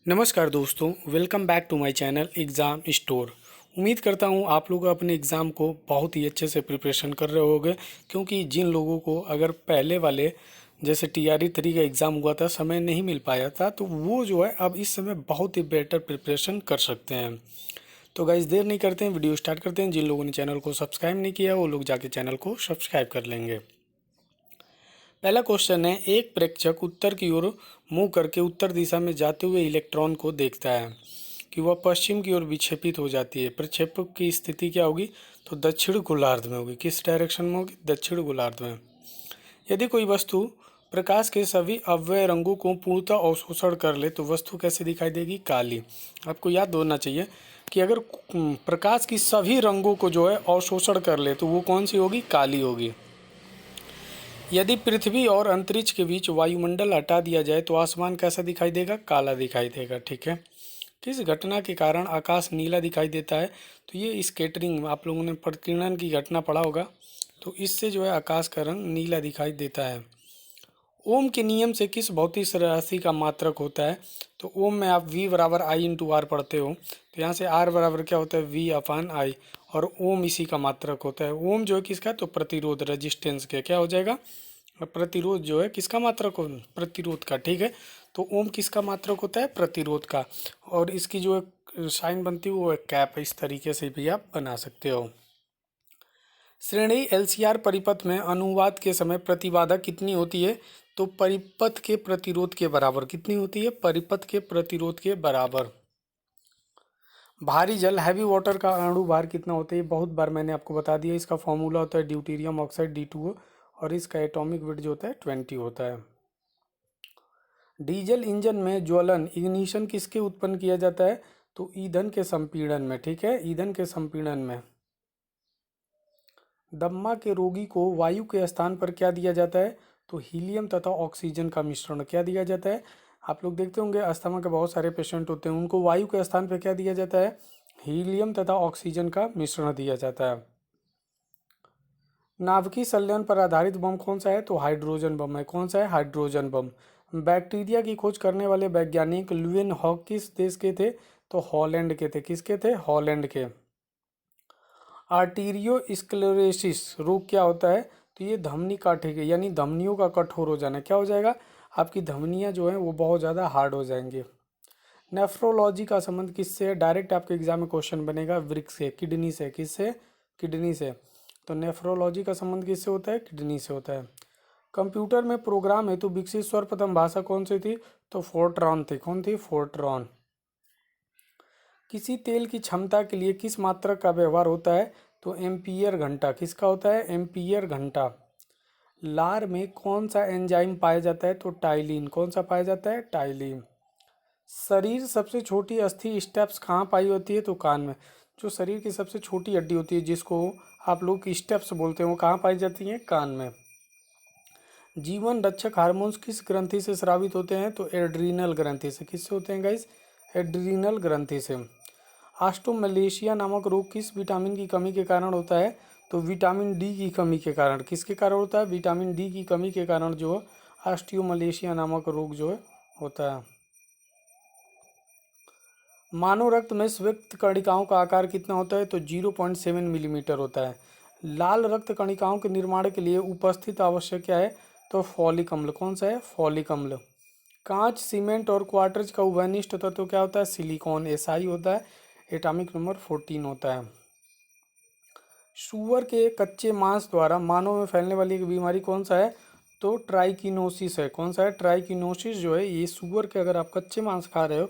नमस्कार दोस्तों, welcome back to my channel Exam Store. उम्मीद करता हूँ आप लोग अपने एग्ज़ाम को बहुत ही अच्छे से प्रिपरेशन कर रहे होंगे, क्योंकि जिन लोगों को अगर पहले वाले जैसे टीआरई 3 का एग्ज़ाम हुआ था, समय नहीं मिल पाया था, तो वो जो है अब इस समय बहुत ही बेटर प्रिपरेशन कर सकते हैं। तो गाइस देर नहीं करते हैं, वीडियो स्टार्ट करते हैं। जिन लोगों ने चैनल को सब्सक्राइब नहीं किया वो लोग जाके चैनल को सब्सक्राइब कर लेंगे। पहला क्वेश्चन है, एक प्रेक्षक उत्तर की ओर मुंह करके उत्तर दिशा में जाते हुए इलेक्ट्रॉन को देखता है कि वह पश्चिम की ओर विक्षेपित हो जाती है। प्रक्षेपक की स्थिति क्या होगी? तो दक्षिण गोलार्ध में होगी। किस डायरेक्शन में होगी? दक्षिण गोलार्ध में। यदि कोई वस्तु प्रकाश के सभी अवयव रंगों को पूर्णतः अवशोषण कर ले तो वस्तु कैसे दिखाई देगी? काली। आपको याद होना चाहिए कि अगर प्रकाश की सभी रंगों को जो है अवशोषण कर ले तो वो कौन सी होगी? काली होगी। यदि पृथ्वी और अंतरिक्ष के बीच वायुमंडल हटा दिया जाए तो आसमान कैसा दिखाई देगा? काला दिखाई देगा। ठीक है। किस घटना के कारण आकाश नीला दिखाई देता है? तो ये स्कैटरिंग, आप लोगों ने प्रकीर्णन की घटना पढ़ा होगा, तो इससे जो है आकाश का रंग नीला दिखाई देता है। ओम के नियम से किस भौतिक राशि का मात्रक होता है? तो ओम में आप V बराबर आई इंटू आर पढ़ते हो, तो यहाँ से R बराबर क्या होता है? V अपान आई, और ओम इसी का मात्रक होता है। ओम जो है किसका? तो प्रतिरोध, रेजिस्टेंस के क्या हो जाएगा? प्रतिरोध जो है किसका मात्रक हो? प्रतिरोध का। ठीक है। तो ओम किसका मात्रक होता है? प्रतिरोध का। और इसकी जो साइन बनती है वो कैप, इस तरीके से भी आप बना सकते हो। श्रेणी एलसीआर परिपथ में अनुवाद के समय प्रतिबाधा कितनी होती है? तो परिपथ के प्रतिरोध के बराबर। कितनी होती है? परिपथ के प्रतिरोध के बराबर। भारी जल हैवी वाटर का अणु भार कितना होता है? बहुत बार मैंने आपको बता दिया। इसका फॉर्मूला होता है ड्यूटेरियम ऑक्साइड D2O, और इसका एटॉमिक वेट जो होता है 20 होता है। डीजल इंजन में ज्वलन इग्निशन किसके उत्पन्न किया जाता है? तो ईंधन के संपीड़न में। ठीक है, ईंधन के संपीड़न में। दम्मा के रोगी को वायु के स्थान पर क्या दिया जाता है? तो हीलियम तथा ऑक्सीजन का मिश्रण। क्या दिया जाता है? आप लोग देखते होंगे अस्थमा के बहुत सारे पेशेंट होते हैं, उनको वायु के स्थान पर क्या दिया जाता है? हीलियम तथा ऑक्सीजन का मिश्रण दिया जाता है। नाभिकीय संलयन पर आधारित बम कौन सा है? तो हाइड्रोजन बम है। कौन सा है? Hydrogen bomb. बैक्टीरिया की खोज करने वाले वैज्ञानिक लुईन हॉक किस देश के थे? तो हॉलैंड के थे। किसके थे? हॉलैंड के। आर्टीरियोस्क्लेरोसिस रोग क्या होता है? तो ये धमनी काटे के यानी धमनियों का कठोर हो जाना। क्या हो जाएगा? आपकी धमनियां जो हैं वो बहुत ज़्यादा हार्ड हो जाएंगी। नेफ्रोलॉजी का संबंध किससे है? डायरेक्ट आपके एग्जाम में क्वेश्चन बनेगा। वृक्क से, किडनी से। किससे? किडनी से। तो नेफ्रोलॉजी का संबंध किससे होता है? किडनी से होता है। कंप्यूटर में प्रोग्राम हेतु विकसित सर्वप्रथम भाषा कौन सी थी? तो फोर्ट्रॉन थी। कौन थी? फोर्ट्रॉन। किसी तेल की क्षमता के लिए किस मात्रक का व्यवहार होता है? तो एम्पियर घंटा। किसका होता है? एम्पियर घंटा। लार में कौन सा एंजाइम पाया जाता है? तो टाइलिन। कौन सा पाया जाता है? टाइलिन। शरीर सबसे छोटी अस्थि स्टेप्स कहाँ पाई होती है? तो कान में। जो शरीर की सबसे छोटी हड्डी होती है जिसको आप लोग स्टेप्स बोलते हैं, वो कहाँ पाई जाती हैं? कान में। जीवन रक्षक हार्मोन्स किस ग्रंथि से स्रावित होते हैं? तो एड्रीनल ग्रंथि से। किससे होते हैं गाइस? एड्रीनल ग्रंथि से। ऑस्टोमलेशिया नामक रोग किस विटामिन की कमी के कारण होता है? तो विटामिन डी की कमी के कारण। किसके कारण होता है? विटामिन डी की कमी के कारण जो ऑस्टियोमलेशिया नामक रोग जो है होता है। मानव रक्त में स्वेत कणिकाओं का आकार कितना होता है? तो 0.7 मिलीमीटर होता है। लाल रक्त कणिकाओं के निर्माण के लिए उपस्थित आवश्यक क्या है? तो फॉलिक अम्ल। कौन सा है? फॉलिक अम्ल। कांच, सीमेंट और क्वार्टज का उभयनिष्ठ तत्व क्या होता है? सिलिकॉन। SI होता है। एटॉमिक नंबर 14 होता है। सूअर के कच्चे मांस द्वारा मानव में फैलने वाली एक बीमारी कौन सा है? तो ट्राइकिनोसिस है। कौन सा है? ट्राइकिनोसिस जो है ये सूअर के, अगर आप कच्चे मांस खा रहे हो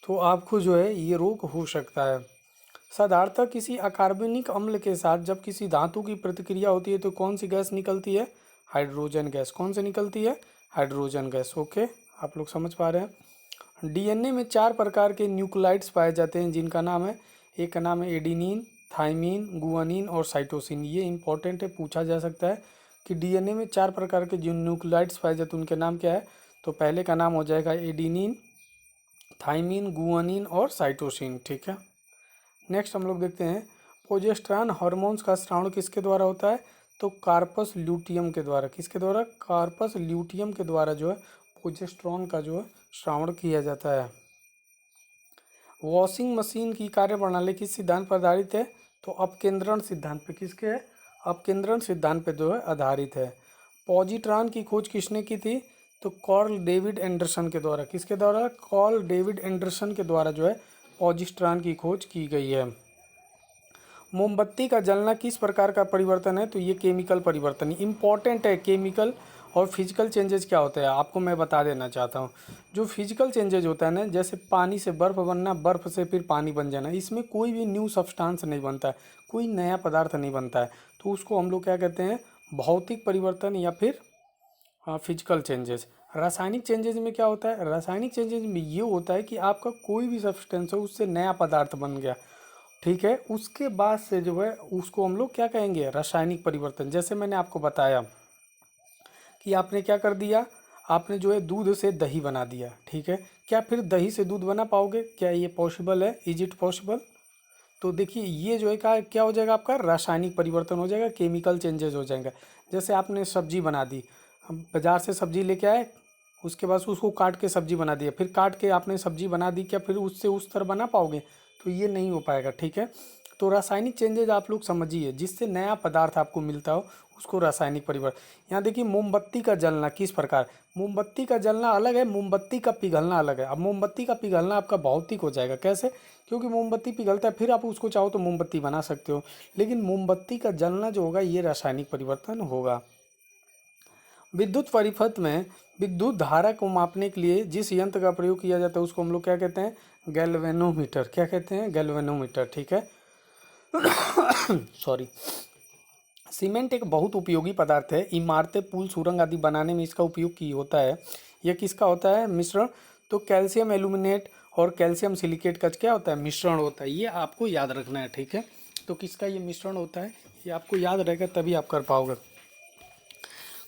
तो आपको जो है ये रोग हो सकता है। साधारणतः किसी अकार्बनिक अम्ल के साथ जब किसी धातु की प्रतिक्रिया होती है तो कौन सी गैस निकलती है? Hydrogen gas. कौन सी निकलती है? Hydrogen gas. ओके, आप लोग समझ पा रहे हैं। डीएनए में 4 प्रकार के न्यूक्लियोटाइड्स पाए जाते हैं जिनका नाम है, एक का नाम है एडिनिन, थाइमिन, गुआनिन और साइटोसिन। ये इंपॉर्टेंट है, पूछा जा सकता है कि डीएनए में 4 प्रकार के जो न्यूक्लियोटाइड्स पाए जाते हैं उनके नाम क्या है? तो पहले का नाम हो जाएगा एडिनिन, थाइमिन, गुआनिन और साइटोसिन। ठीक है। नेक्स्ट हम लोग देखते हैं, प्रोजेस्टेरॉन हार्मोन्स का स्राव किसके द्वारा होता है? तो कार्पस ल्यूटियम के द्वारा। किसके द्वारा? कार्पस ल्यूटियम के द्वारा जो है प्रोजेस्टेरॉन का जो है श्रावण किया जाता है। वॉशिंग मशीन की कार्यप्रणाली किस सिद्धांत पर आधारित है? तो अपकेंद्रण सिद्धांत पे। किसके है? अपकेंद्रण सिद्धांत पे जो है आधारित है। पॉजिट्रॉन की खोज किसने की थी? तो कार्ल डेविड एंडरसन के द्वारा। किसके द्वारा? कार्ल डेविड एंडरसन के द्वारा जो है पॉजिट्रॉन की खोज की गई है। मोमबत्ती का जलना किस प्रकार का परिवर्तन है? तो ये केमिकल परिवर्तन इंपॉर्टेंट है। केमिकल और फिजिकल चेंजेस क्या होते हैं आपको मैं बता देना चाहता हूँ। जो फिजिकल चेंजेज होता है ना, जैसे पानी से बर्फ़ बनना, बर्फ़ से फिर पानी बन जाना, इसमें कोई भी न्यू सब्सटेंस नहीं बनता है, कोई नया पदार्थ नहीं बनता है, तो उसको हम लोग क्या कहते हैं? भौतिक परिवर्तन या फिर फिजिकल चेंजेस। रासायनिक चेंजेज में क्या होता है? रासायनिक चेंजेज में ये होता है कि आपका कोई भी सब्सटेंस हो उससे नया पदार्थ बन गया, ठीक है, उसके बाद से जो है उसको हम लोग क्या कहेंगे? रासायनिक परिवर्तन। जैसे मैंने आपको बताया कि आपने क्या कर दिया, आपने जो है दूध से दही बना दिया, ठीक है, क्या फिर दही से दूध बना पाओगे? क्या ये पॉसिबल है? Is it possible? तो देखिए ये जो है क्या हो जाएगा? आपका रासायनिक परिवर्तन हो जाएगा, केमिकल चेंजेस हो जाएगा। जैसे आपने सब्जी बना दी, हम बाजार से सब्जी लेके आए, उसके बाद उसको काट के सब्जी बना दिया, फिर काट के आपने सब्जी बना दी, क्या फिर उससे उस तरह बना पाओगे? तो ये नहीं हो पाएगा, ठीक है। तो रासायनिक चेंजेज आप लोग समझिए, जिससे नया पदार्थ आपको मिलता हो उसको रासायनिक परिवर्तन। यहाँ देखिए मोमबत्ती का जलना किस प्रकार, मोमबत्ती का जलना अलग है, मोमबत्ती का पिघलना अलग है। अब मोमबत्ती का पिघलना आपका भौतिक हो जाएगा, कैसे? क्योंकि मोमबत्ती पिघलता है, फिर आप उसको चाहो तो मोमबत्ती बना सकते हो, लेकिन मोमबत्ती का जलना जो होगा ये रासायनिक परिवर्तन होगा। विद्युत परिपथ में विद्युत धारा को मापने के लिए जिस यंत्र का प्रयोग किया जाता है उसको हम लोग क्या कहते हैं? गैल्वेनोमीटर। क्या कहते हैं? गैल्वेनोमीटर, ठीक है। सॉरी। सीमेंट एक बहुत उपयोगी पदार्थ है, इमारतें, पुल, सुरंग आदि बनाने में इसका उपयोग की होता है। यह किसका होता है? मिश्रण। तो कैल्शियम एल्यूमिनेट और कैल्शियम सिलिकेट का क्या होता है? मिश्रण होता है। ये आपको याद रखना है, ठीक है। तो किसका ये मिश्रण होता है, ये आपको याद रहेगा तभी आप कर पाओगे।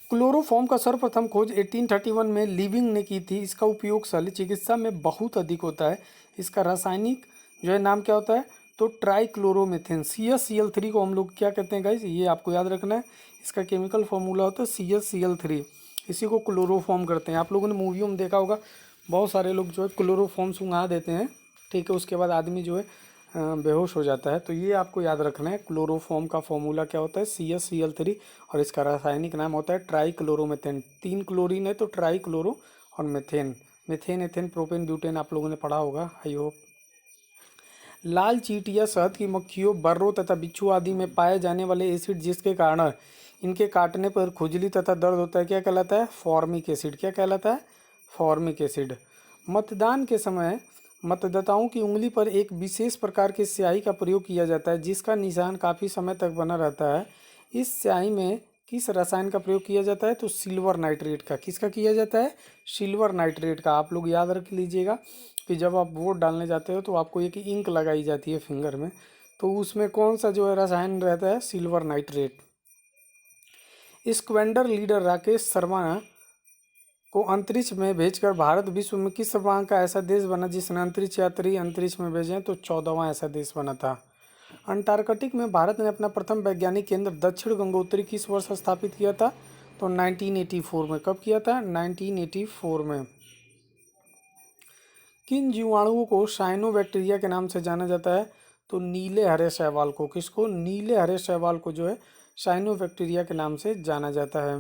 क्लोरोफॉर्म का सर्वप्रथम खोज 1831 में लिविंग ने की थी। इसका उपयोग शल्य चिकित्सा में बहुत अधिक होता है। इसका रासायनिक जो है नाम क्या होता है? तो ट्राइक्लोरोमेथेन। CaCl3 को हम लोग क्या कहते हैं गाइस? ये आपको याद रखना है। इसका केमिकल फॉर्मूला होता है CaCl3। इसी को क्लोरोफॉर्म करते हैं। आप लोगों ने मूवियों में देखा होगा, बहुत सारे लोग जो है क्लोरोफॉर्म सुंघा देते हैं, ठीक है, उसके बाद आदमी जो है बेहोश हो जाता है। तो ये आपको याद रखना है, क्लोरोफॉर्म का फॉर्मूला क्या होता है? CaCl3, और इसका रासायनिक नाम होता है ट्राइक्लोरोमेथेन। 3 क्लोरीन है तो ट्राइक्लोरो और methane, methane, ethane, propane, butane आप लोगों ने पढ़ा होगा, आई होप। लाल चींटियां, शहद की मक्खियों, बर्रों तथा बिच्छू आदि में पाए जाने वाले एसिड जिसके कारण इनके काटने पर खुजली तथा दर्द होता है, क्या कहलाता है? Formic acid. क्या कहलाता है? Formic acid. मतदान के समय मतदाताओं की उंगली पर एक विशेष प्रकार की स्याही का प्रयोग किया जाता है जिसका निशान काफ़ी समय तक बना रहता है। इस स्याही में किस रसायन का प्रयोग किया जाता है? तो सिल्वर नाइट्रेट का। किसका किया जाता है? सिल्वर नाइट्रेट का। आप लोग याद रख लीजिएगा कि जब आप वोट डालने जाते हो तो आपको एक इंक लगाई जाती है फिंगर में, तो उसमें कौन सा जो है रसायन रहता है? Silver nitrate. Squadron leader Rakesh Sharma को अंतरिक्ष में भेजकर भारत विश्व में किस प्रकार का ऐसा देश बना जिसने अंतरिक्ष यात्री अंतरिक्ष में भेजे? तो 14वां ऐसा देश बना था। अंटार्कटिक में भारत ने अपना प्रथम वैज्ञानिक केंद्र दक्षिण गंगोत्री किस वर्ष स्थापित किया था? तो 1984 में। कब किया था? 1984 में। किन जीवाणुओं को साइनोबैक्टीरिया के नाम से जाना जाता है? तो नीले हरे शैवाल को। किसको? नीले हरे शैवाल को जो है साइनोबैक्टीरिया के नाम से जाना जाता है।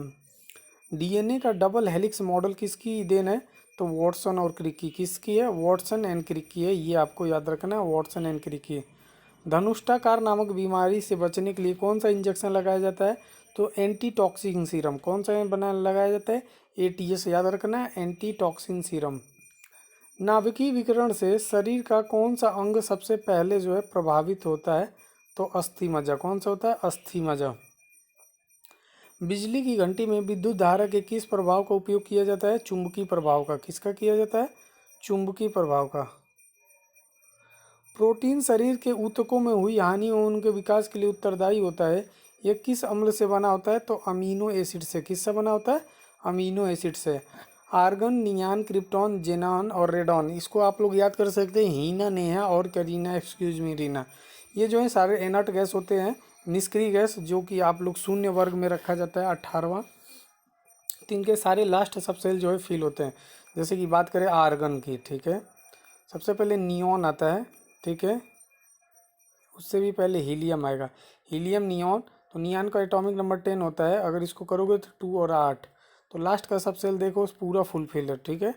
DNA का डबल हेलिक्स मॉडल किसकी देन है? तो वॉटसन और क्रिक की। किसकी है? वॉटसन एंड क्रिक की है, ये आपको याद रखना है, वॉटसन एंड क्रिक की। धनुष्टाकार नामक बीमारी से बचने के लिए कौन सा इंजेक्शन लगाया जाता है? तो एंटीटॉक्सिन सीरम। कौन सा बना लगाया जाता है? ATS याद रखना है, एंटीटॉक्सिन सीरम। नाभिकीय विकिरण से शरीर का कौन सा अंग सबसे पहले जो है प्रभावित होता है? तो अस्थि मज्जा। कौन सा होता है? अस्थि मज्जा। बिजली की घंटी में विद्युत धारा के किस प्रभाव का उपयोग किया जाता है? चुंबकीय प्रभाव का। किसका किया जाता है? चुंबकीय प्रभाव का। प्रोटीन शरीर के ऊतकों में हुई हानि और उनके विकास के लिए उत्तरदायी होता है। यह किस अम्ल से बना होता है? तो अमीनो एसिड से। किससे बना होता है? अमीनो एसिड से। आर्गन, नियान, क्रिप्टॉन, जेनॉन और रेडॉन, इसको आप लोग याद कर सकते हैं, हीना, नेहा और करीना, एक्सक्यूज मी रीना। ये जो है सारे इनर्ट गैस होते हैं, निष्क्रिय गैस, जो कि आप लोग शून्य वर्ग में रखा जाता है 18वां। तो इनके सारे लास्ट सब सेल जो है फील होते हैं। जैसे कि बात करें आर्गन की, ठीक है, सबसे पहले नियॉन आता है, ठीक है, उससे भी पहले हीलियम आएगा, हीलियम नियॉन। तो नियॉन का एटॉमिक नंबर 10 होता है, अगर इसको करोगे तो 2 और 8। तो लास्ट का सब सेल देखो पूरा फुलफिल है, ठीक है।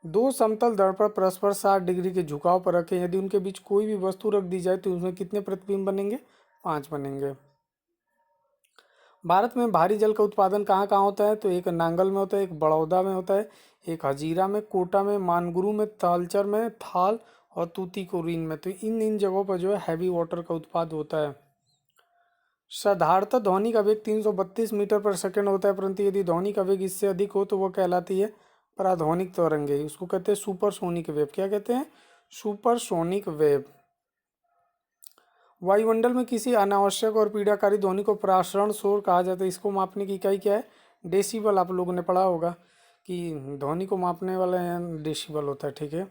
दो समतल दर्पण परस्पर 60 डिग्री के झुकाव पर रखें, यदि उनके बीच कोई भी वस्तु रख दी जाए तो उसमें कितने प्रतिबिंब बनेंगे? 5 बनेंगे। भारत में भारी जल का उत्पादन कहाँ कहाँ होता है? तो एक नांगल में होता है, एक बड़ौदा में होता है, एक हजीरा में, कोटा में, मानगुरु में, तालचर में, थाल और तूतीकोरिन में। तो इन जगहों पर जो है हैवी वाटर का उत्पाद होता है। साधारणतः ध्वनि का वेग 332 मीटर पर सेकंड होता है, परंतु यदि ध्वनि का वेग इससे अधिक हो तो वह कहलाती है पराध्वनिक तरंगे। उसको कहते हैं सुपरसोनिक वेव। क्या कहते हैं? Supersonic wave. वायुमंडल में किसी अनावश्यक और पीड़ाकारी ध्वनि को प्रासरण शोर कहा जाता है। इसको मापने की इकाई क्या है? डेसिबल। आप लोगों ने पढ़ा होगा कि ध्वनि को मापने वाला डेसिबल होता है, ठीक है।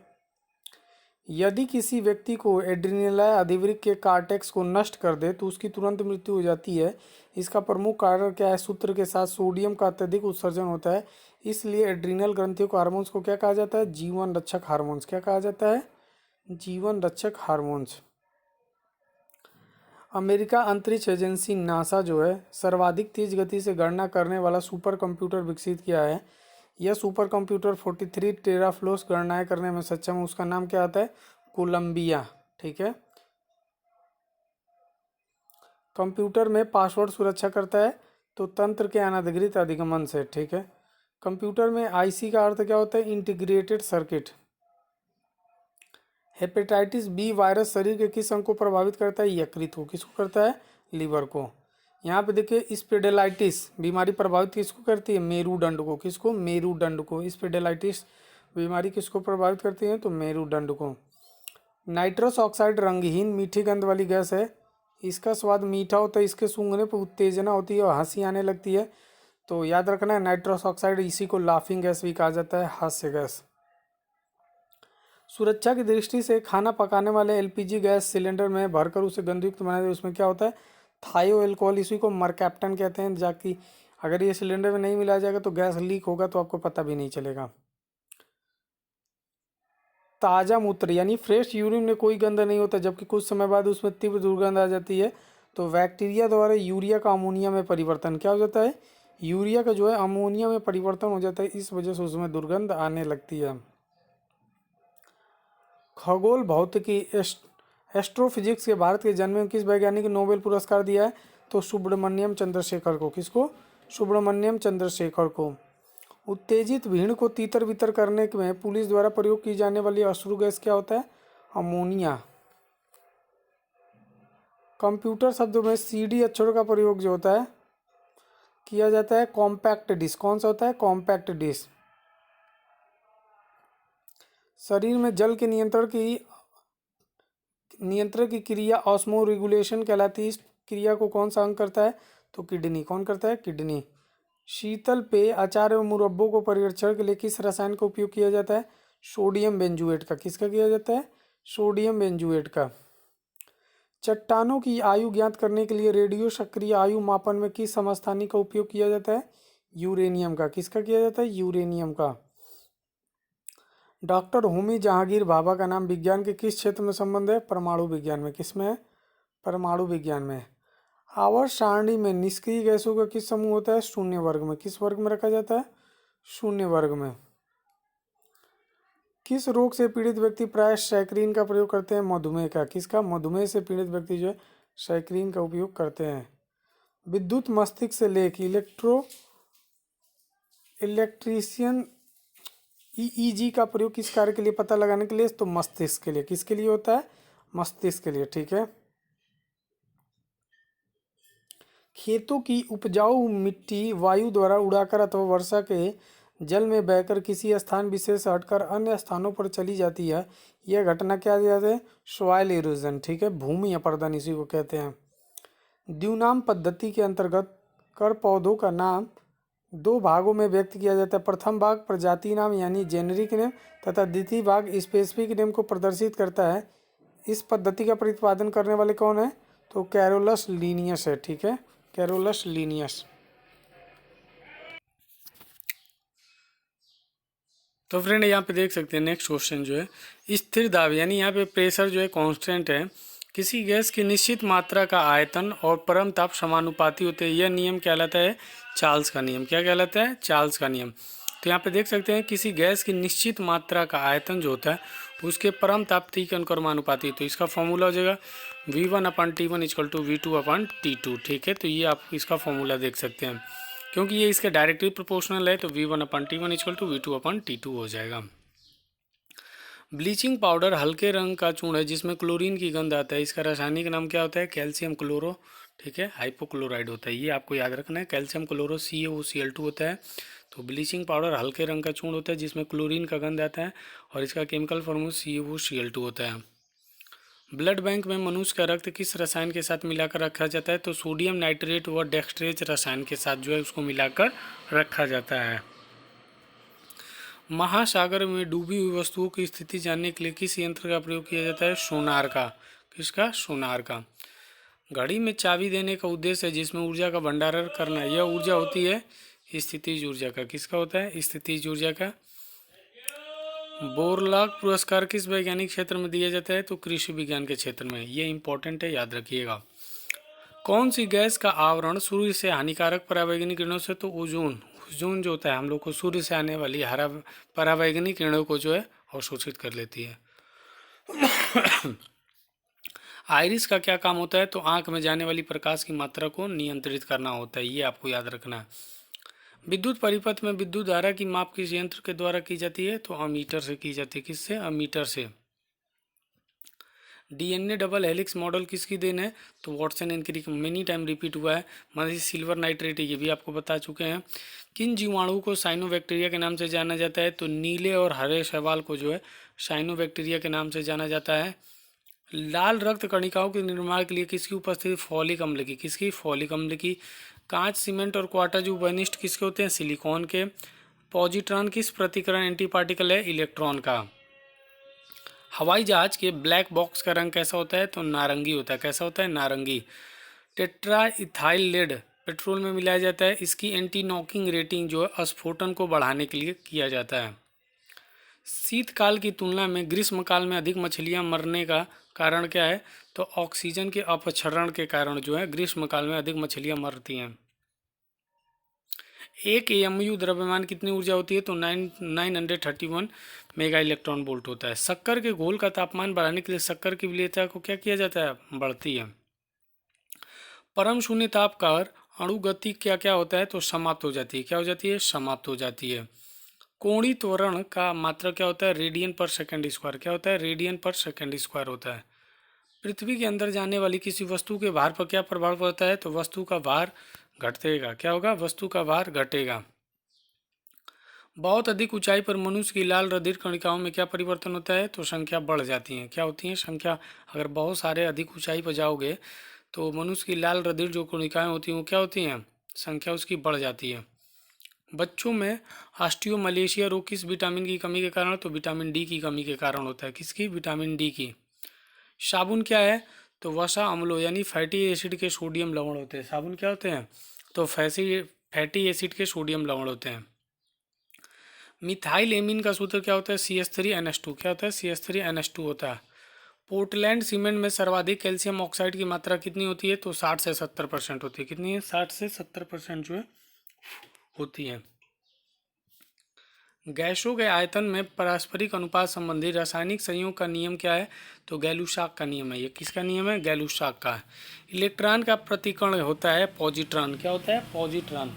यदि किसी व्यक्ति को एड्रेनालाइन अधिवृक्क के कार्टेक्स को नष्ट कर दे तो उसकी तुरंत मृत्यु हो जाती है। इसका प्रमुख कारण क्या है? सूत्र के साथ सोडियम का अत्यधिक उत्सर्जन होता है। इसलिए एड्रीनल ग्रंथियों को हार्मोन्स को क्या कहा जाता है? जीवन रक्षक हार्मोन्स। क्या कहा जाता है? जीवन रक्षक हार्मोन्स। अमेरिका अंतरिक्ष एजेंसी नासा जो है सर्वाधिक तेज गति से गणना करने वाला सुपर कंप्यूटर विकसित किया है। यह सुपर कंप्यूटर 43 टेराफ्लोस गणनाएं करने में सक्षम है। उसका नाम क्या आता है? कोलंबिया, ठीक है। कंप्यूटर में पासवर्ड सुरक्षा करता है तो तंत्र के अनधिकृत अधिगमन से, ठीक है। कंप्यूटर में आईसी का अर्थ क्या होता है? Integrated circuit. Hepatitis B virus शरीर के किस अंग को प्रभावित करता है? यकृत को। किसको करता है? लीवर को। यहाँ पे देखिए स्पेडेलाइटिस बीमारी प्रभावित किसको करती है? मेरुदंड को। किसको? मेरुदंड को। स्पेडेलाइटिस बीमारी किसको प्रभावित करती है? तो मेरुदंड को। नाइट्रस ऑक्साइड रंगहीन मीठी गंध वाली गैस है। इसका स्वाद मीठा होता है, इसके सूंघने पर उत्तेजना होती है और हंसी आने लगती है। तो याद रखना है नाइट्रस ऑक्साइड, इसी को लाफिंग गैस भी कहा जाता है, हास्य गैस। सुरक्षा की दृष्टि से खाना पकाने वाले एलपीजी गैस सिलेंडर में भरकर उसे गंधयुक्त बनाया जाए, उसमें क्या होता है? थायो अल्कोहल, इसी को मरकैप्टन कहते हैं। जाकि अगर ये सिलेंडर में नहीं मिलाया जाएगा तो गैस लीक होगा तो आपको पता भी नहीं चलेगा। ताज़ा मूत्र यानी फ्रेश यूरिन में कोई गंध नहीं होता, जबकि कुछ समय बाद उसमें तीव्र दुर्गंध आ जाती है। तो बैक्टीरिया द्वारा यूरिया का अमोनिया में परिवर्तन क्या हो जाता है? यूरिया का जो है अमोनिया में परिवर्तन हो जाता है, इस वजह से उसमें दुर्गंध आने लगती है। खगोल भौतिकी एस्ट्रोफिजिक्स के भारत के जन्म में किस वैज्ञानिक ने नोबेल पुरस्कार दिया है? तो सुब्रमण्यम चंद्रशेखर को। किसको? सुब्रमण्यम चंद्रशेखर को। उत्तेजित भीड़ को तीतर बितर करने में पुलिस द्वारा प्रयोग की जाने वाली अश्रु गैस क्या होता है? अमोनिया। कंप्यूटर शब्दों में सीडी अक्षरों का प्रयोग जो होता है किया जाता है कॉम्पैक्ट डिस्क। कौन सा होता है? Compact disc. शरीर में जल के नियंत्रण की क्रिया ऑस्मो रेगुलेशन कहलाती है। इस क्रिया को कौन सा अंग करता है? तो किडनी। कौन करता है? किडनी। शीतल पेय अचार एवं मुरब्बों को परिरक्षण के लिए किस रसायन का उपयोग किया जाता है? सोडियम बेंजुएट का। किसका किया जाता है? सोडियम बेंजुएट का। चट्टानों की आयु ज्ञात करने के लिए रेडियो सक्रिय आयु मापन में किस समस्थानिक का उपयोग किया जाता है? यूरेनियम का। किसका किया जाता है? यूरेनियम का। डॉक्टर होमी जहांगीर भाभा का नाम विज्ञान के किस क्षेत्र में संबंध है? परमाणु विज्ञान में। किसमें है? परमाणु विज्ञान में। आवर्त सारणी में निष्क्रिय गैसों का किस समूह होता है? शून्य वर्ग में। किस वर्ग में रखा जाता है? शून्य वर्ग में। किस रोग से पीड़ित व्यक्ति प्राय सैकरीन का प्रयोग करते हैं? मधुमेह का। किसका? मधुमेह से पीड़ित व्यक्ति जो है सैकरीन का उपयोग करते हैं। विद्युत मस्तिष्क से लेख इलेक्ट्रीशियन ईईजी का प्रयोग किस कार्य के लिए पता लगाने के लिए? तो मस्तिष्क के लिए। किसके लिए होता है? मस्तिष्क के लिए, ठीक है। खेतों की उपजाऊ मिट्टी वायु द्वारा उड़ाकर अथवा वर्षा के जल में बहकर किसी स्थान विशेष से हटकर अन्य स्थानों पर चली जाती है, यह घटना क्या कहते हैं? सॉइल इरोजन, ठीक है। भूमि अपरदन इसी को कहते हैं। द्विनाम पद्धति के अंतर्गत कर पौधों का नाम दो भागों में व्यक्त किया जाता है। प्रथम भाग प्रजाति नाम यानी जेनरिक नेम तथा द्वितीय भाग स्पेसिफिक नेम को प्रदर्शित करता है। इस पद्धति का प्रतिपादन करने वाले कौन है? तो कैरोलस लीनियस है, ठीक है। Carolus Linnaeus. तो फ्रेंड यहाँ पे देख सकते हैं नेक्स्ट क्वेश्चन जो है स्थिर दाब, यानी यहाँ पे प्रेशर जो है कांस्टेंट है, किसी गैस की निश्चित मात्रा का आयतन और परम ताप समानुपाती होते हैं, यह नियम कहलाता है चार्ल्स का नियम। क्या कहलाता है? चार्ल्स का नियम। तो यहाँ पे देख सकते हैं किसी गैस की निश्चित मात्रा का आयतन जो होता है उसके परम ताप T के अनुक्रमानुपाती, तो इसका फॉर्मूला हो जाएगा V1/T1 = V2/T2। ठीक है, तो ये आप इसका फॉर्मूला देख सकते हैं, क्योंकि ये इसके डायरेक्टली प्रोपोर्शनल है तो V1/T1 = V2/T2 हो जाएगा। ब्लीचिंग पाउडर हल्के रंग का चूर्ण है जिसमें क्लोरीन की गंध आता है, इसका रासायनिक नाम क्या होता है? कैल्शियम क्लोरो, ठीक है, हाइपोक्लोराइड होता है, ये आपको याद रखना है। कैल्शियम क्लोरो CaOCl2 होता है। तो ब्लीचिंग पाउडर हल्के रंग का चूर्ण होता है जिसमें क्लोरीन का गंध आता है और इसका केमिकल फॉर्मूला CaOCl2 होता है। ब्लड बैंक में मनुष्य का रक्त किस रसायन के साथ मिलाकर रखा जाता है? तो सोडियम नाइट्रेट व डेक्सट्रेज रसायन के साथ जो है उसको मिलाकर रखा जाता है। महासागर में डूबी हुई वस्तुओं की स्थिति जानने के लिए किस यंत्र का प्रयोग किया जाता है? सोनार का। किसका? सोनार का। घड़ी में चाबी देने का उद्देश्य है जिसमें ऊर्जा का भंडारण करना, यह ऊर्जा होती है स्थितिज ऊर्जा का। किसका होता है? स्थितिज ऊर्जा का। बोरलॉग पुरस्कार किस वैज्ञानिक क्षेत्र में दिया जाता है? तो कृषि विज्ञान के क्षेत्र में। ये इंपॉर्टेंट है, याद रखिएगा। कौन सी गैस का आवरण सूर्य से हानिकारक परावैंगनिक किरणों से? तो ओजोन। ओजोन जो होता है हम लोग को सूर्य से आने वाली हरा परावैंगनिक किरणों को जो है अवशोषित कर लेती है। आइरिस का क्या काम होता है? तो आंख में जाने वाली प्रकाश की मात्रा को नियंत्रित करना होता है, ये आपको याद रखना है। विद्युत परिपथ में विद्युत धारा की माप किस यंत्र के द्वारा की जाती है? तो अमीटर से की जाती है। किससे? अमीटर से। DNA डबल हेलिक्स मॉडल किसकी देन है? तो Watson and Crick, many time repeat हुआ है। मतलब सिल्वर नाइट्रेट, ये भी आपको बता चुके हैं। किन जीवाणु को साइनोबैक्टीरिया के नाम से जाना जाता है? तो नीले और हरे शैवाल को जो है साइनोबैक्टीरिया के नाम से जाना जाता है। लाल रक्त कणिकाओं के निर्माण के लिए किसकी उपस्थिति? फॉलिक अम्ल की। किसकी? फॉलिक अम्ल की। कांच, सीमेंट और क्वार्टर जो बनिष्ठ किसके होते हैं? सिलिकॉन के। पॉजिट्रॉन किस प्रतिकरण एंटी पार्टिकल है? इलेक्ट्रॉन का। हवाई जहाज के ब्लैक बॉक्स का रंग कैसा होता है? तो नारंगी होता है। कैसा होता है? नारंगी। टेट्रा इथाइल लेड पेट्रोल में मिलाया जाता है, इसकी एंटी नॉकिंग रेटिंग जो है स्फोटन को बढ़ाने के लिए किया जाता है। शीतकाल की तुलना में ग्रीष्मकाल में अधिक मछलियां मरने का कारण क्या है? तो ऑक्सीजन के अपक्षरण के कारण जो है ग्रीष्मकाल में अधिक मछलियां मरती हैं। एक AMU द्रव्यमान कितनी ऊर्जा होती है? तो 931 मेगा इलेक्ट्रॉन वोल्ट होता है। शक्कर के घोल का तापमान बढ़ाने के लिए शक्कर की विलेयता को क्या किया जाता है? बढ़ती है। परम शून्य ताप पर अणु गति क्या क्या होता है? तो समाप्त हो जाती है। क्या हो जाती है? समाप्त हो जाती है। कोणीय त्वरण का मात्रक क्या होता है? रेडियन पर सेकंड स्क्वायर। क्या होता है? रेडियन पर सेकंड स्क्वायर होता है। पृथ्वी के अंदर जाने वाली किसी वस्तु के भार पर क्या प्रभाव पड़ता है? तो वस्तु का भार घटेगा। क्या होगा? वस्तु का भार घटेगा। बहुत अधिक ऊंचाई पर मनुष्य की लाल रधिर कणिकाओं में क्या परिवर्तन होता है? तो संख्या बढ़ जाती है। क्या होती है? संख्या। अगर बहुत सारे अधिक ऊंचाई पर जाओगे तो मनुष्य की लाल रधिर जो कणिकाएं होती हैं वो क्या होती हैं? संख्या उसकी बढ़ जाती है। बच्चों में ऑस्टियोमलेशिया रोग किस विटामिन की कमी के कारण? तो विटामिन डी की कमी के कारण होता है। किसकी? विटामिन डी की। साबुन क्या है? तो वसा अम्लों यानी फैटी एसिड के सोडियम लवण होते हैं। साबुन क्या होते हैं? तो फैटी एसिड के सोडियम लवण होते हैं। मिथाइल एमीन का सूत्र क्या होता है? CH3NH2। क्या होता है? CH3NH2 होता है। पोर्टलैंड सीमेंट में सर्वाधिक कैल्शियम ऑक्साइड की मात्रा कितनी होती है? तो 60 से 70% होती है। कितनी है? 60 से 70% जो है होती है। गैसों के आयतन में पारस्परिक अनुपात संबंधी रासायनिक संयोग का नियम क्या है? तो गैलुसाक का नियम है। ये किसका नियम है? गैलुसाक का है। इलेक्ट्रॉन का प्रतिकण होता है पॉजिट्रॉन। क्या होता है? पॉजिट्रॉन।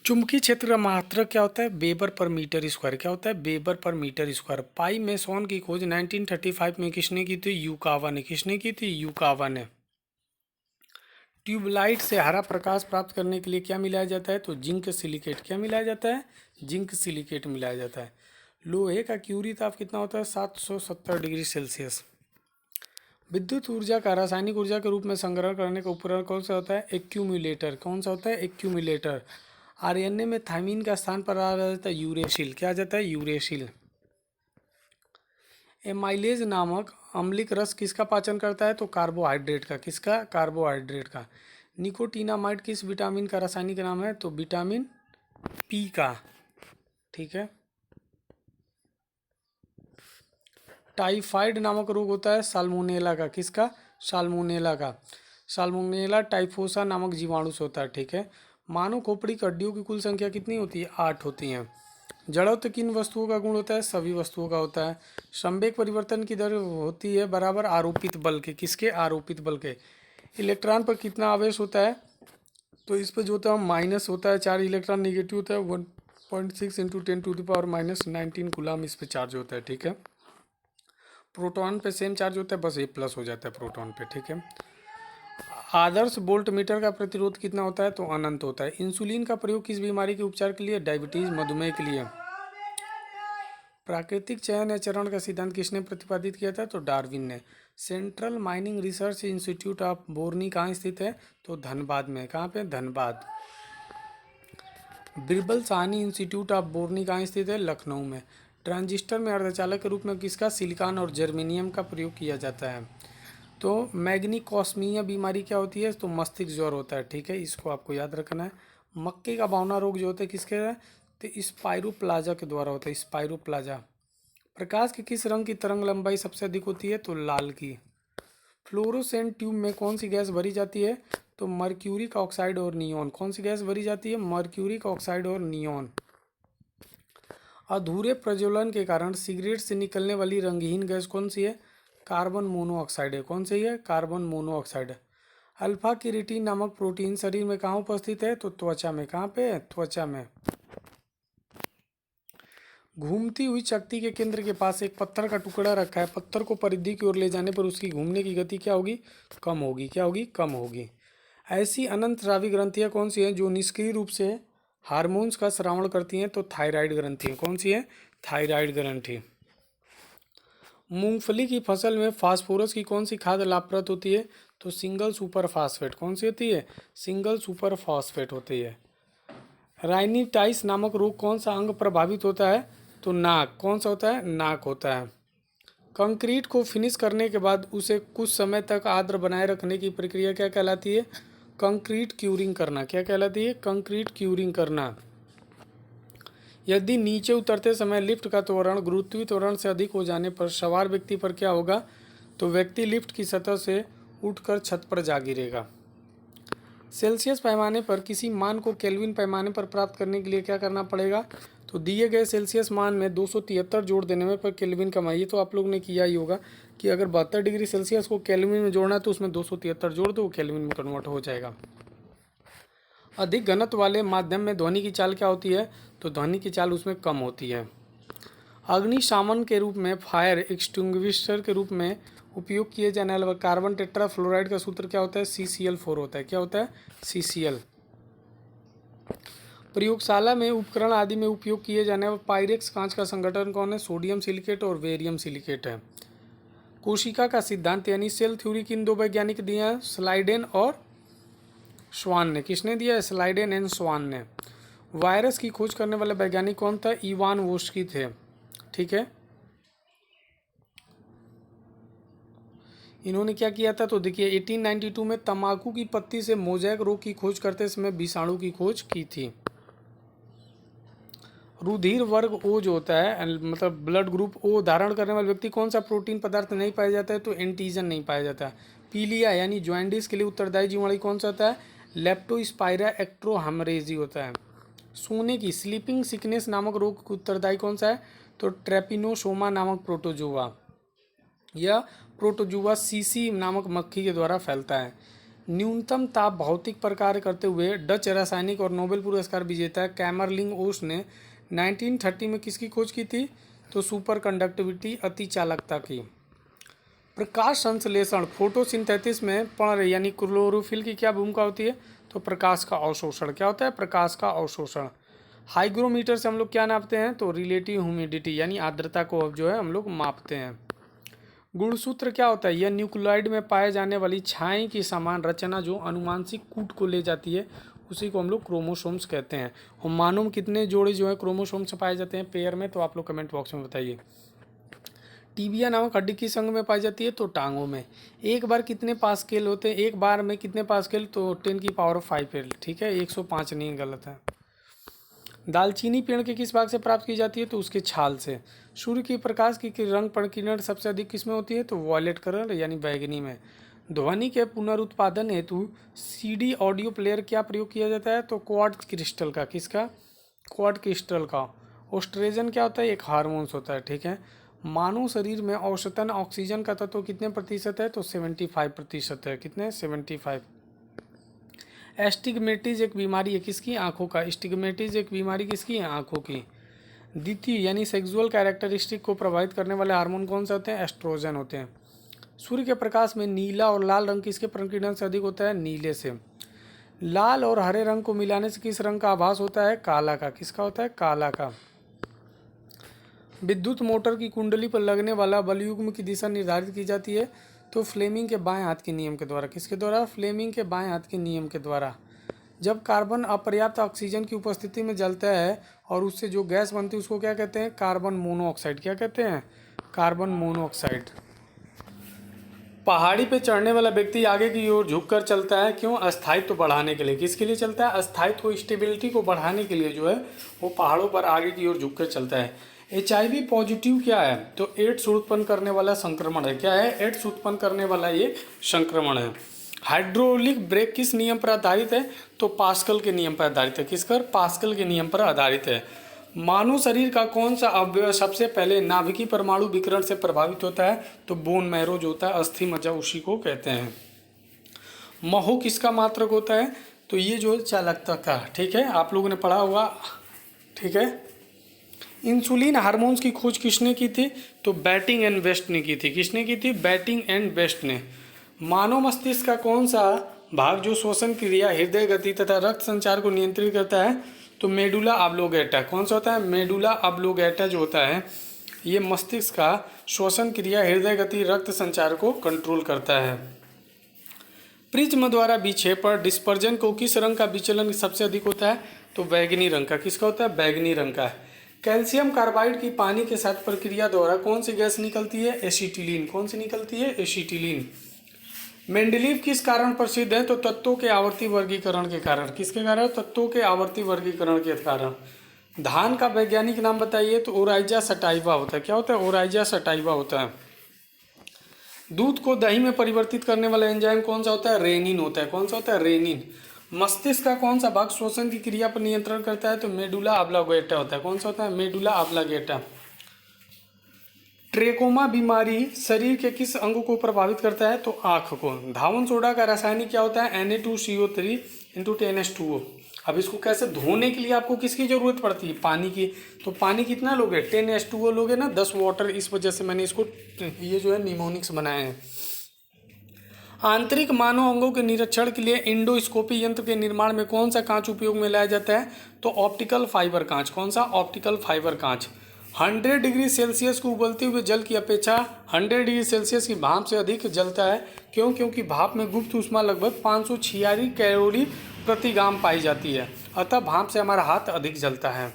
चुंबकीय क्षेत्र का मात्रक क्या होता है? वेबर पर मीटर स्क्वायर। क्या होता है? वेबर पर मीटर स्क्वायर। पाई मेसॉन की खोज 1935 में किसने की थी? युकावा ने। किसने की थी? युकावा ने। ट्यूबलाइट से हरा प्रकाश प्राप्त करने के लिए क्या मिलाया जाता है? तो जिंक सिलिकेट। क्या मिलाया जाता है? जिंक सिलिकेट मिलाया जाता है। लोहे का क्यूरी ताप कितना होता है? 770 डिग्री सेल्सियस। विद्युत ऊर्जा का रासायनिक ऊर्जा के रूप में संग्रह करने का उपकरण कौन सा होता है? एक्यूमुलेटर। कौन सा होता है? एक्यूमुलेटर। RNA में थाइमिन का स्थान पर आ जाता है यूरेसिल। क्या आ जाता है? यूरेसिल। एमाइलेज नामक अम्लिक रस किसका पाचन करता है? तो कार्बोहाइड्रेट का। किसका? कार्बोहाइड्रेट का। निकोटीनामाइड किस विटामिन का रासायनिक नाम है? तो विटामिन पी का। ठीक है। टाइफाइड नामक रोग होता है साल्मोनेला का। किसका? साल्मोनेला का। साल्मोनेला टाइफोसा नामक जीवाणु से होता है। ठीक है। मानव खोपड़ी की हड्डियों की कुल संख्या कितनी होती है? 8 होती हैं। जड़त्व किन वस्तुओं का गुण होता है? सभी वस्तुओं का होता है। संवेग परिवर्तन की दर होती है बराबर आरोपित बल के। किसके? आरोपित बल के। इलेक्ट्रॉन पर कितना आवेश होता है? तो इस पर जो होता है माइनस होता है 4 इलेक्ट्रॉन, निगेटिव होता है 1.6 इंटू 10⁻⁻19 कूलम इस पर चार्ज होता है। ठीक है। प्रोटॉन पे सेम चार्ज होता है, बस ए प्लस हो जाता है प्रोटॉन पे। ठीक है। आदर्श वोल्ट मीटर का प्रतिरोध कितना होता है? तो अनंत होता है। इंसुलिन का प्रयोग किस बीमारी के उपचार के लिए? डायबिटीज, मधुमेह के लिए। प्राकृतिक चयन या चरण का सिद्धांत किसने प्रतिपादित किया था? तो डार्विन ने। Central mining research institute of botany कहाँ स्थित है? तो धनबाद में। कहाँ पे? Dhanbad. Birbal Sahni institute of botany कहाँ स्थित है? लखनऊ में। ट्रांजिस्टर में अर्धचालक के रूप में किसका? सिलिकॉन और जर्मेनियम का प्रयोग किया जाता है। तो मैग्नीकॉस्मिया बीमारी क्या होती है? तो मस्तिष्क ज्वर होता है। ठीक है, इसको आपको याद रखना है। मक्के का बौना रोग जो होता है किसके है? तो स्पाइरोप्लाजा के द्वारा होता है। स्पाइरोप्लाजा। प्रकाश के किस रंग की तरंग लंबाई सबसे अधिक होती है? तो लाल की। फ्लोरोसेंट ट्यूब में कौन सी गैस भरी जाती है? तो मर्क्यूरिक ऑक्साइड और नियॉन। कौन सी गैस भरी जाती है? मर्क्यूरिक ऑक्साइड और नियॉन। अधूरे प्रज्वलन के कारण सिगरेट से निकलने वाली रंगहीन गैस कौन सी है? कार्बन मोनोऑक्साइड है। कौन सी है? Carbon monoxide. अल्फा किरेटिन नामक प्रोटीन शरीर में कहाँ उपस्थित है? तो त्वचा में। कहाँ पे? त्वचा में। घूमती हुई चकती के केंद्र के पास एक पत्थर का टुकड़ा रखा है। पत्थर को परिधि की ओर ले जाने पर उसकी घूमने की गति क्या होगी? कम होगी। क्या होगी? कम होगी। ऐसी अनंत स्रावी ग्रंथियां कौन सी हैं जो निष्क्रिय रूप से हार्मोन्स का स्रावण करती हैं? तो थायराइड ग्रंथि। कौन सी है? थायराइड ग्रंथि। मूंगफली की फसल में फास्फोरस की कौन सी खाद लाभप्रद होती है? तो सिंगल सुपर फास्फेट। कौन सी होती है? सिंगल सुपर फास्फेट होती है। राइनिटाइस नामक रोग कौन सा अंग प्रभावित होता है? तो नाक। कौन सा होता है? नाक होता है। कंक्रीट को फिनिश करने के बाद उसे कुछ समय तक आर्द्र बनाए रखने की प्रक्रिया क्या कहलाती है? कंक्रीट क्यूरिंग करना। क्या कहलाती है? कंक्रीट क्यूरिंग करना। यदि नीचे उतरते समय लिफ्ट का त्वरण गुरुत्वीय त्वरण से अधिक हो जाने पर सवार व्यक्ति पर क्या होगा? तो व्यक्ति लिफ्ट की सतह से उठकर छत पर जा गिरेगा। सेल्सियस पैमाने पर किसी मान को केल्विन पैमाने पर प्राप्त करने के लिए क्या करना पड़ेगा? तो दिए गए सेल्सियस मान में 273 जोड़ देने में पर केल्विन का मान। ये तो आप लोग ने किया ही होगा कि अगर 72 डिग्री सेल्सियस को केल्विन में जोड़ना है तो उसमें 273 जोड़ दो, केल्विन में कन्वर्ट हो जाएगा। अधिक घनत्व वाले माध्यम में ध्वनि की चाल क्या होती है? तो ध्वनि की चाल उसमें कम होती है। अग्निशामन के रूप में फायर एक्सटिंग्विशर के रूप में उपयोग किए जाने वाले कार्बन टेट्राफ्लोराइड का सूत्र क्या होता है? CCl4 होता है। क्या होता है? CCl। प्रयोगशाला में उपकरण आदि में उपयोग किए जाने वाले पायरेक्स कांच का संगठन कौन है? सोडियम सिलिकेट और बेरियम सिलिकेट है। कोशिका का सिद्धांत यानी सेल थ्योरी किन दो वैज्ञानिक दिया है? स्लाइडेन और स्वान ने। किसने दिया है? स्लाइडेन एंड स्वान ने। वायरस की खोज करने वाले वैज्ञानिक कौन था? इवान वोस्की थे। ठीक है, इन्होंने क्या किया था? तो देखिए 1892 में तंबाकू की पत्ती से मोजैक रोग की खोज करते समय विषाणु की खोज की थी। रुधिर वर्ग ओ जो होता है मतलब ब्लड ग्रुप ओ धारण करने वाले व्यक्ति कौन सा प्रोटीन पदार्थ नहीं पाया जाता है? तो एंटीजन नहीं पाया जाता। पीलिया यानी ज्वाइंटिस के लिए उत्तरदायी जीवाणु कौन सा होता है? लेप्टोस्पाइरा एक्ट्रोहमरेजी होता है। सोने की स्लीपिंग सिकनेस नामक रोग का उत्तरदायी कौन सा है? तो ट्रेपिनोसोमा नामक प्रोटोजोआ या प्रोटोजोआ सीसी नामक मक्खी के द्वारा फैलता है। न्यूनतम ताप भौतिक पर कार्य करते हुए डच रासायनिक और नोबेल पुरस्कार विजेता कैमरलिंग ओस ने 1930 में किसकी खोज की थी? तो सुपर कंडक्टिविटी अति चालकता की। प्रकाश संश्लेषण फोटोसिंथेसिस में पढ़ रहे यानी क्लोरोफिल की क्या भूमिका होती है? तो प्रकाश का अवशोषण। क्या होता है? प्रकाश का अवशोषण। हाइग्रोमीटर से हम लोग क्या नापते हैं? तो रिलेटिव ह्यूमिडिटी यानी आर्द्रता को अब जो है हम लोग मापते हैं। गुणसूत्र क्या होता है? यह न्यूक्लियोइड में पाए जाने वाली छाई की समान रचना जो अनुवांशिक कूट को ले जाती है उसी को हम लोग क्रोमोसोम्स कहते हैं। और मानव में कितने जोड़े जो है क्रोमोसोम्स पाए जाते हैं पेयर में? तो आप लोग कमेंट बॉक्स में बताइए। टीबिया नामक हड्डी किस अंग में पाई जाती है? तो टांगों में। एक बार कितने पास्कल होते हैं? एक बार में कितने पास्कल? तो 10⁵ है, ठीक है, 105 नहीं, गलत है। दालचीनी पेड़ के किस भाग से प्राप्त की जाती है? तो उसके छाल से। सूर्य के प्रकाश की रंग प्रकीर्णन सबसे अधिक किस में होती है? तो वॉयलेट कलर यानी बैगनी में। ध्वनि के पुनरुत्पादन हेतु सीडी ऑडियो प्लेयर क्या प्रयोग किया जाता है? तो क्वार्ट्ज क्रिस्टल का। किसका? क्वार्ट्ज क्रिस्टल का। ऑस्ट्रेजन क्या होता है? एक हार्मोन्स होता है, ठीक है। मानव शरीर में औसतन ऑक्सीजन का तत्व कितने प्रतिशत है? तो 75% है। कितने? 75। एस्टिग्मेटिस एक बीमारी है किसकी? आंखों का। एस्टिग्मेटिस एक बीमारी किसकी है? आंखों की। द्वितीय यानी सेक्सुअल कैरेक्टरिस्टिक को प्रभावित करने वाले हार्मोन कौन से होते हैं? एस्ट्रोजन होते हैं। सूर्य के प्रकाश में नीला और लाल रंग किसके प्रकीर्णन से अधिक होता है? नीले से। लाल और हरे रंग को मिलाने से किस रंग का आभास होता है? काला का। किसका होता है? काला का। विद्युत मोटर की कुंडली पर लगने वाला बलयुग्म की दिशा निर्धारित की जाती है? तो फ्लेमिंग के बाएं हाथ के नियम के द्वारा। किसके द्वारा? फ्लेमिंग के बाएं हाथ के नियम के द्वारा। जब कार्बन अपर्याप्त ऑक्सीजन की उपस्थिति में जलता है और उससे जो गैस बनती है उसको क्या कहते हैं? Carbon monoxide. क्या कहते हैं? Carbon monoxide. पहाड़ी पे चढ़ने वाला व्यक्ति आगे की ओर झुककर चलता है, क्यों? अस्थायित्व बढ़ाने के लिए। किसके लिए चलता है? अस्थायित्व, स्टेबिलिटी को बढ़ाने के लिए जो है वो पहाड़ों पर आगे की ओर झुककर चलता है। HIV पॉजिटिव क्या है? तो एड्स उत्पन्न करने वाला संक्रमण है। क्या है? एड्स उत्पन्न करने वाला ये संक्रमण है। हाइड्रोलिक ब्रेक किस नियम पर आधारित है? तो पास्कल के नियम पर आधारित है। किस पर? पास्कल के नियम पर आधारित है। मानव शरीर का कौन सा अवयव सबसे पहले नाभिकीय परमाणु विकिरण से प्रभावित होता है? तो बोन मैरो जो होता है, अस्थि मज्जा, उसी को कहते हैं। महू किसका मात्रक होता है? तो ये जो है चालकता का, ठीक है, आप लोगों ने पढ़ा होगा, ठीक है। इंसुलिन हार्मोन्स की खोज किसने की थी? तो बैटिंग एंड वेस्ट ने की थी। किसने की थी? बैटिंग एंड वेस्ट ने। मानव मस्तिष्क का कौन सा भाग जो श्वसन क्रिया, हृदय गति तथा रक्त संचार को नियंत्रित करता है? तो मेडुला ऑब्लोंगेटा। कौन सा होता है? मेडुला ऑब्लोंगेटा जो होता है ये मस्तिष्क का श्वसन क्रिया, हृदय गति, रक्त संचार को कंट्रोल करता है। प्रिज्म द्वारा विक्षेपण, डिस्पर्जन को किस रंग का विचलन सबसे अधिक होता है? तो बैगनी रंग का। किसका होता है? बैगनी रंग का। कैल्शियम कार्बाइड की पानी के साथ प्रक्रिया द्वारा कौन सी गैस निकलती है? एसिटिलीन। कौन सी निकलती है? एसिटिलीन। मेंडलीव किस कारण प्रसिद्ध है? तो तत्वों के आवर्ती वर्गीकरण के कारण। किसके कारण? तत्वों के आवर्ती वर्गीकरण के कारण। धान का वैज्ञानिक नाम बताइए? तो ओराइजा सटाइवा होता है। क्या होता है? ओराइजा सटाइवा होता है। दूध को दही में परिवर्तित करने वाला एंजाइम कौन सा होता है? रेनिन होता है। कौन सा होता है? रेनिन। मस्तिष्क का कौन सा भाग श्वसन की क्रिया पर नियंत्रण करता है? तो मेडुला ऑब्लोंगेटा होता है। कौन सा होता है? Medulla oblongata. ट्रेकोमा बीमारी शरीर के किस अंग को प्रभावित करता है? तो आँख को। धावन सोडा का रासायनिक क्या होता है? Na2CO3 × 10H2O। अब इसको कैसे धोने के लिए आपको किसकी जरूरत पड़ती है? पानी की। तो पानी कितना लोगे? 10H2O लोगे ना, 10 वाटर। इस वजह से मैंने इसको ये जो है निमोनिक्स बनाए हैं। आंतरिक मानव अंगों के निरीक्षण के लिए इंडोस्कोपी यंत्र के निर्माण में कौन सा कांच उपयोग में लाया जाता है? तो ऑप्टिकल फाइबर कांच। कौन सा? ऑप्टिकल फाइबर कांच। 100 डिग्री सेल्सियस को उबलते हुए जल की अपेक्षा 100 डिग्री सेल्सियस की भाप से अधिक जलता है। क्यों? क्योंकि भाप में गुप्त ऊष्मा लगभग 546 कैलोरी प्रति ग्राम पाई जाती है, अतः भाप से हमारा हाथ अधिक जलता है।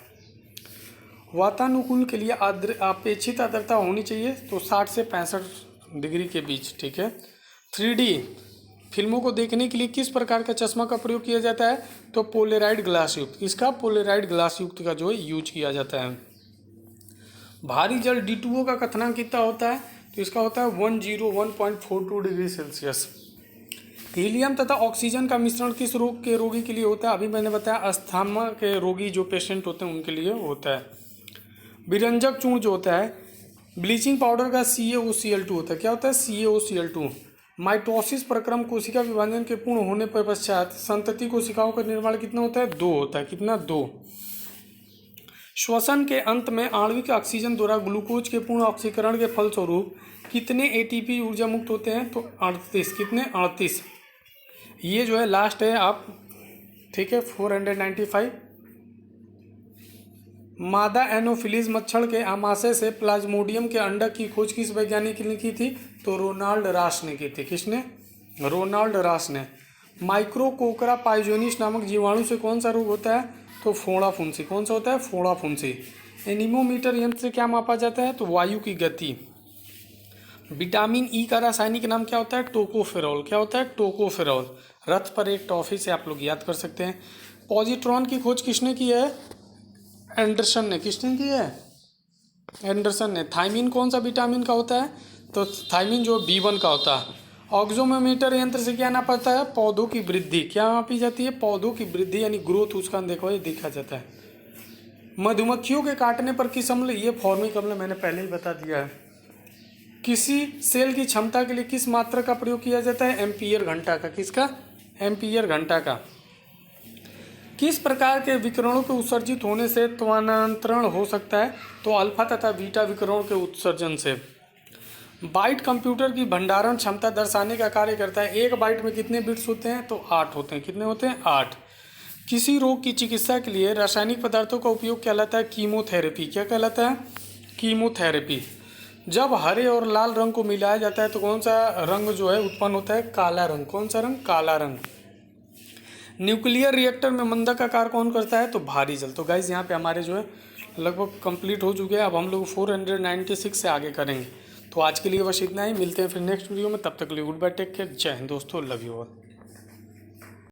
वातानुकूल के लिए अपेक्षित आर्द्रता होनी चाहिए तो 60 से 65 डिग्री के बीच, ठीक है। 3D फिल्मों को देखने के लिए किस प्रकार का चश्मा का प्रयोग किया जाता है? तो पोलराइड ग्लास युक्त। इसका पोलराइड ग्लास युक्त का जो है यूज किया जाता है। भारी जल D2O का कथनांक कितना होता है? तो इसका होता है 101.42 डिग्री सेल्सियस। हीलियम तथा ऑक्सीजन का मिश्रण किस रोग के रोगी के लिए होता है? अभी मैंने बताया अस्थमा के रोगी जो पेशेंट होते हैं उनके लिए होता है। विरंजक चूर्ण जो होता है ब्लीचिंग पाउडर का CaOCl2 होता है। क्या होता है? CaOCl2। माइटोसिस प्रक्रम कोशिका विभाजन के पूर्ण होने पर पश्चात संतति कोशिकाओं का निर्माण कितना होता है? 2 होता है। कितना? 2। श्वसन के अंत में आणविक ऑक्सीजन द्वारा ग्लूकोज के पूर्ण ऑक्सीकरण के फलस्वरूप कितने ATP ऊर्जा मुक्त होते हैं? तो 38। कितने? 38। ये जो है लास्ट है आप, ठीक है, 495। मादा एनोफिलीज मच्छर के आमाशय से प्लाज्मोडियम के अंडक की खोज किस वैज्ञानिक ने की थी? तो रोनाल्ड रास ने की थी। किसने? रोनाल्ड रास ने। माइक्रोकोकरा पाइजोनिस नामक जीवाणु से कौन सा रोग होता है? तो फोड़ा फुंसी। कौन सा होता है? फोड़ा फुंसी। एनीमोमीटर यंत्र से क्या मापा जाता है? तो वायु की गति। विटामिन ई का रासायनिक नाम क्या होता है? टोकोफेरॉल। क्या होता है? टोकोफेरॉल। रथ पर एक टॉफी से आप लोग याद कर सकते हैं। पॉजिट्रॉन की खोज किसने की है? एंडरसन ने। किसने की है? एंडरसन ने। थायमिन कौन सा विटामिन का होता है? तो थायमिन जो B1 का होता है। ऑक्सोमोमीटर यंत्र से क्या नापा जाता है? पौधों की वृद्धि। क्या मापी जाती है? पौधों की वृद्धि यानी ग्रोथ, उसका देखो ये देखा जाता है। मधुमक्खियों के काटने पर किस अम्ल? ये फॉर्मिक अम्ल मैंने पहले ही बता दिया है। किसी सेल की क्षमता के लिए किस मात्रा का प्रयोग किया जाता है? एम्पीयर घंटा का। किसका? एम्पीयर घंटा का। किस प्रकार के विकिरणों के उत्सर्जित होने से त्वरणांतरण हो सकता है? तो अल्फा तथा बीटा विकिरणों के उत्सर्जन से। बाइट कंप्यूटर की भंडारण क्षमता दर्शाने का कार्य करता है। एक बाइट में कितने बिट्स होते हैं? तो 8 होते हैं। कितने होते हैं? 8। किसी रोग की चिकित्सा के लिए रासायनिक पदार्थों का उपयोग कहलाता है? कीमोथेरेपी। क्या कहलाता है? कीमोथेरेपी। जब हरे और लाल रंग को मिलाया जाता है तो कौन सा रंग जो है उत्पन्न होता है? काला रंग। कौन सा रंग? काला रंग। न्यूक्लियर रिएक्टर में मंदक का कार्य कौन करता है? तो भारी जल। तो गाइज यहाँ पे हमारे जो है लगभग कंप्लीट हो चुके हैं। अब हम लोग 496 से आगे करेंगे। तो आज के लिए बस इतना ही। मिलते हैं फिर नेक्स्ट वीडियो में। तब तक के लिए गुड बाय, टेक केयर, जय हिंद दोस्तों, लव यू ऑल।